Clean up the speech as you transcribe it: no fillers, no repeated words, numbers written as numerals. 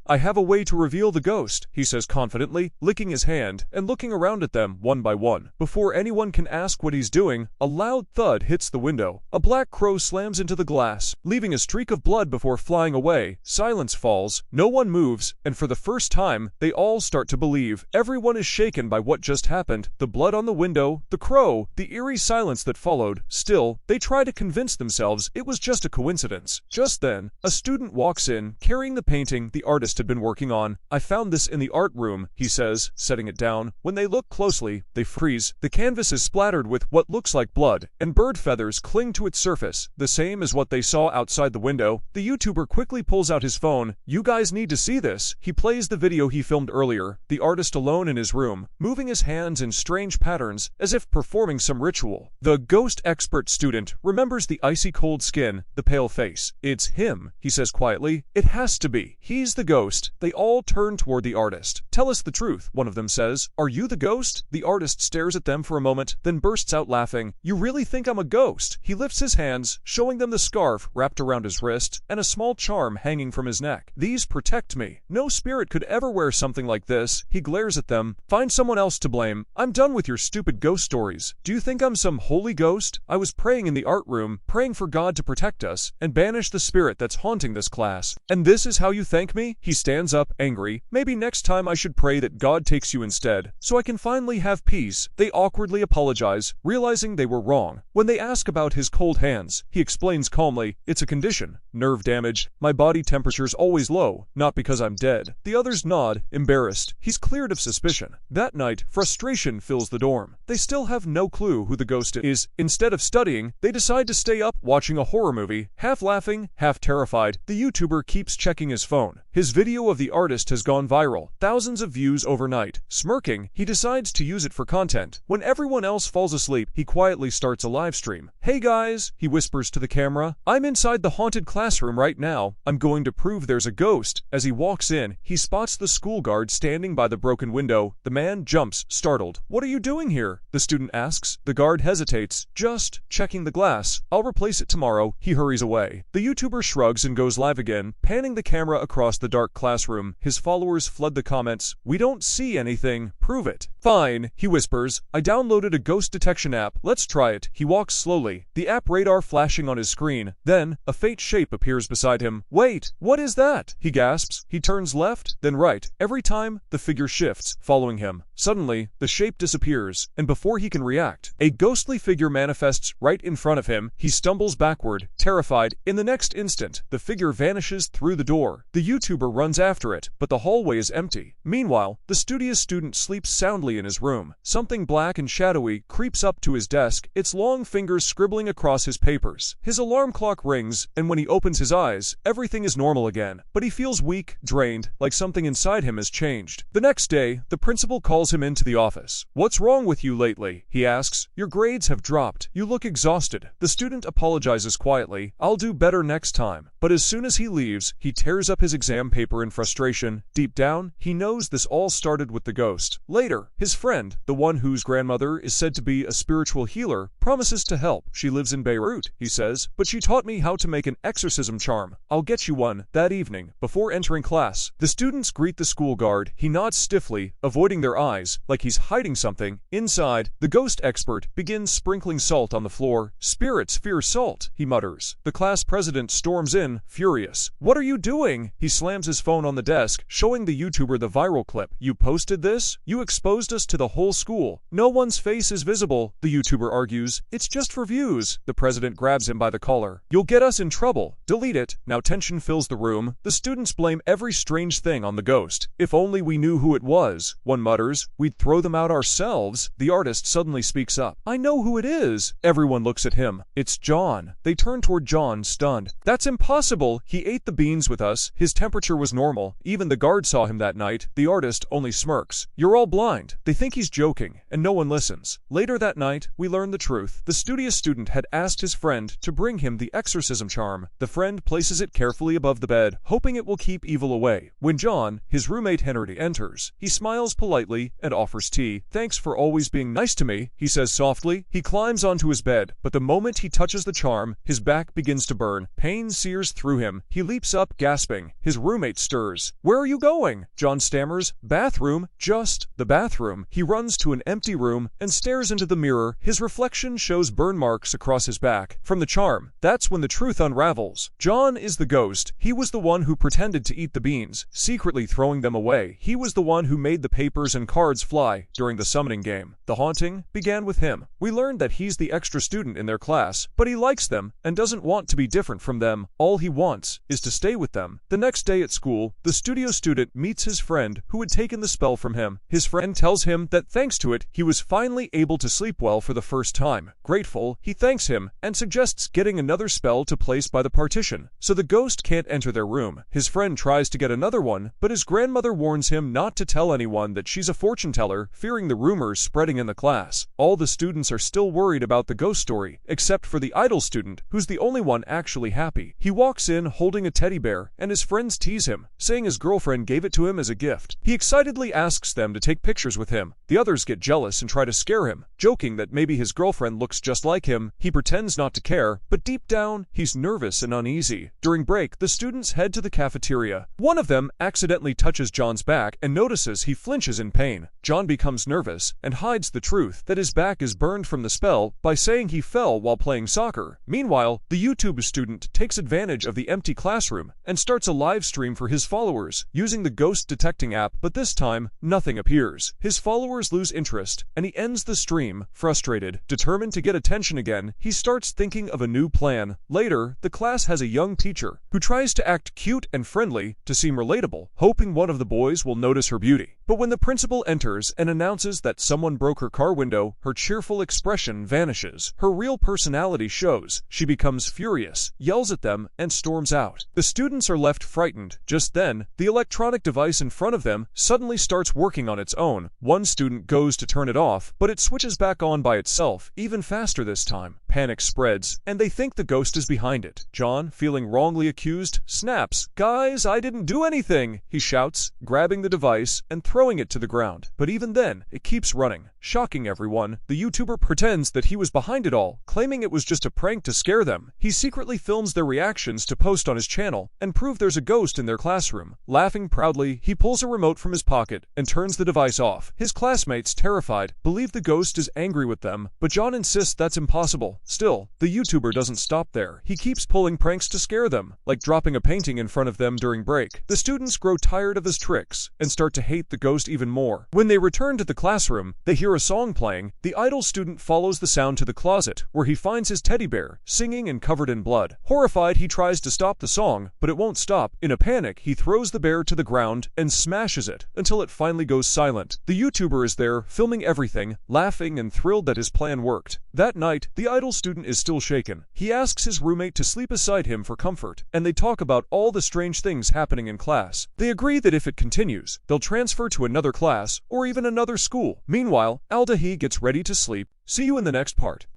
I have a way to reveal the ghost, he says confidently, licking his hand and looking around at them one by one. Before anyone can ask what he's doing, a loud thud hits the window. A black crow slams into the glass, leaving a streak of blood before flying away. Silence falls, no one moves, and for the first time, they all start to believe. Everyone is shaken by what just happened. The blood on the window, the crow, the eerie silence that followed. Still, they try to convince themselves it was just a coincidence. Just then, a student walks in, carrying the painting the artist had been working on. I found this in the art room, he says, setting it down. When they look closely, they freeze. The canvas is splattered with what looks like blood, and bird feathers cling to its surface, the same as what they saw outside the window. The YouTuber quickly pulls out his phone. You guys need to see this. He plays the video he filmed earlier, the artist alone in his room, moving his hands in strange patterns, as if performing some ritual. The ghost expert student remembers the icy cold skin, the pale face. It's him, he says quietly. It has to be. He's the ghost. They all turn toward the artist. Tell us the truth, one of them says. Are you the ghost? The artist stares at them for a moment, then bursts out laughing. You really think I'm a ghost? He lifts his hands, showing them the scarf wrapped around his wrist, and a small charm hanging from his neck. These protect me. No spirit could ever wear something like this. He glares at them. Find someone else to blame. I'm done with your stupid ghost stories. Do you think I'm some holy ghost? I was praying in the art room, praying for God to protect us, and banish the spirit that's haunting this class. And this is how you thank me? He stands up, angry. Maybe next time I should pray that God takes you instead, so I can finally have peace. They awkwardly apologize, realizing they were wrong. When they ask about his cold hands, he explains calmly, it's a condition. Nerve damage. My body temperature's always low, not because I'm dead. The others nod, embarrassed. He's cleared of suspicion. That night, frustration fills the dorm. They still have no clue who the ghost is. Instead of studying, they decide to stay up watching a horror movie. Half laughing, half terrified, the YouTuber keeps checking his phone. His video of the artist has gone viral. Thousands of views overnight. Smirking, he decides to use it for content. When everyone else falls asleep, he quietly starts a live stream. Hey guys, he whispers to the camera. I'm inside the haunted classroom right now. I'm going to prove there's a ghost. As he walks in, he spots the school guard standing by the broken window. The man jumps, startled. What are you doing here? The student asks. The guard hesitates. Just checking the glass. I'll replace it tomorrow. He hurries away. The YouTuber shrugs and goes live again, panning the camera across the dark classroom. His followers flood the comments. We don't see anything. Prove it. Fine, he whispers. I downloaded a ghost detection app. Let's try it. He walks slowly, the app radar flashing on his screen. Then, a faint shape appears beside him. Wait, what is that? He gasps. He turns left, then right. Every time, the figure shifts, following him. Suddenly, the shape disappears, and before he can react, a ghostly figure manifests right in front of him. He stumbles backward, terrified. In the next instant, the figure vanishes through the door. The YouTuber runs after it, but the hallway is empty. Meanwhile, the studious student sleeps soundly in his room. Something black and shadowy creeps up to his desk, its long fingers scribbling across his papers. His alarm clock rings, and when he opens his eyes, everything is normal again. But he feels weak, drained, like something inside him has changed. The next day, the principal calls him into the office. What's wrong with you lately? He asks. Your grades have dropped. You look exhausted. The student apologizes quietly. I'll do better next time. But as soon as he leaves, he tears up his exam paper in frustration. Deep down, he knows this all started with the ghost. Later, his friend, the one whose grandmother is said to be a spiritual healer, promises to help. She lives in Beirut, he says, but she taught me how to make an exorcism charm. I'll get you one. That evening, before entering class, the students greet the school guard. He nods stiffly, avoiding their eyes, like he's hiding something. Inside, the ghost expert begins sprinkling salt on the floor. Spirits fear salt, he mutters. The class president storms in, furious. What are you doing? He slams his phone on the desk, showing the YouTuber the viral clip. You posted this? You exposed us to the whole school. No one's face is visible, the YouTuber argues. It's just for views. The president grabs him by the collar. You'll get us in trouble. Delete it. Now tension fills the room. The students blame every strange thing on the ghost. If only we knew who it was, one mutters. We'd throw them out ourselves. The artist suddenly speaks up. I know who it is. Everyone looks at him. It's John. They turn toward John, stunned. That's impossible. He ate the beans with us. His temperature was normal. Even the guard saw him that night. The artist only smirks. You're all blind. They think he's joking, and no one listens. Later that night, we learn the truth. The studious student had asked his friend to bring him the exorcism charm. The friend places it carefully above the bed, hoping it will keep evil away. When John, his roommate Henry, enters, he smiles politely and offers tea. Thanks for always being nice to me, he says softly. He climbs onto his bed, but the moment he touches the charm, his back begins to burn. Pain sears through him. He leaps up, gasping. His roommate classmate stirs. "Where are you going?" John stammers. "Bathroom, just the bathroom." He runs to an empty room and stares into the mirror. His reflection shows burn marks across his back from the charm. That's when the truth unravels. John is the ghost. He was the one who pretended to eat the beans, secretly throwing them away. He was the one who made the papers and cards fly during the summoning game. The haunting began with him. We learned that he's the extra student in their class, but he likes them and doesn't want to be different from them. All he wants is to stay with them. The next day at school, the studio student meets his friend who had taken the spell from him. His friend tells him that thanks to it, he was finally able to sleep well for the first time. Grateful, he thanks him and suggests getting another spell to place by the partition, so the ghost can't enter their room. His friend tries to get another one, but his grandmother warns him not to tell anyone that she's a fortune teller, fearing the rumors spreading in the class. All the students are still worried about the ghost story, except for the idle student, who's the only one actually happy. He walks in holding a teddy bear, and his friends tease him, saying his girlfriend gave it to him as a gift. He excitedly asks them to take pictures with him. The others get jealous and try to scare him, joking that maybe his girlfriend looks just like him. He pretends not to care, but deep down, he's nervous and uneasy. During break, the students head to the cafeteria. One of them accidentally touches John's back and notices he flinches in pain. John becomes nervous and hides the truth that his back is burned from the spell by saying he fell while playing soccer. Meanwhile, the YouTube student takes advantage of the empty classroom and starts a live stream for his followers using the ghost detecting app, but this time, nothing appears. His followers lose interest, and he ends the stream, frustrated. Determined to get attention again, he starts thinking of a new plan. Later, the class has a young teacher who tries to act cute and friendly to seem relatable, hoping one of the boys will notice her beauty. But when the principal enters and announces that someone broke her car window, her cheerful expression vanishes. Her real personality shows. She becomes furious, yells at them, and storms out. The students are left frightened. Just then, the electronic device in front of them suddenly starts working on its own. One student goes to turn it off, but it switches back on by itself, even faster this time. Panic spreads, and they think the ghost is behind it. John, feeling wrongly accused, snaps. "Guys, I didn't do anything," he shouts, grabbing the device and throwing it to the ground. But even then, it keeps running. Shocking everyone, the YouTuber pretends that he was behind it all, claiming it was just a prank to scare them. He secretly films their reactions to post on his channel and prove there's a ghost in their classroom. Laughing proudly, he pulls a remote from his pocket and turns the device off. His classmates, terrified, believe the ghost is angry with them, but John insists that's impossible. Still, the YouTuber doesn't stop there. He keeps pulling pranks to scare them, like dropping a painting in front of them during break. The students grow tired of his tricks and start to hate the ghost even more. When they return to the classroom, they hear a song playing. The idle student follows the sound to the closet, where he finds his teddy bear, singing and covered in blood. Horrified, he tries to stop the song, but it won't stop. In a panic, he throws the bear to the ground and smashes it until it finally goes silent. The YouTuber is there, filming everything, laughing and thrilled that his plan worked. That night, the idle student is still shaken. He asks his roommate to sleep beside him for comfort, and they talk about all the strange things happening in class. They agree that if it continues, they'll transfer to another class or even another school. Meanwhile, Aldahi gets ready to sleep. See you in the next part.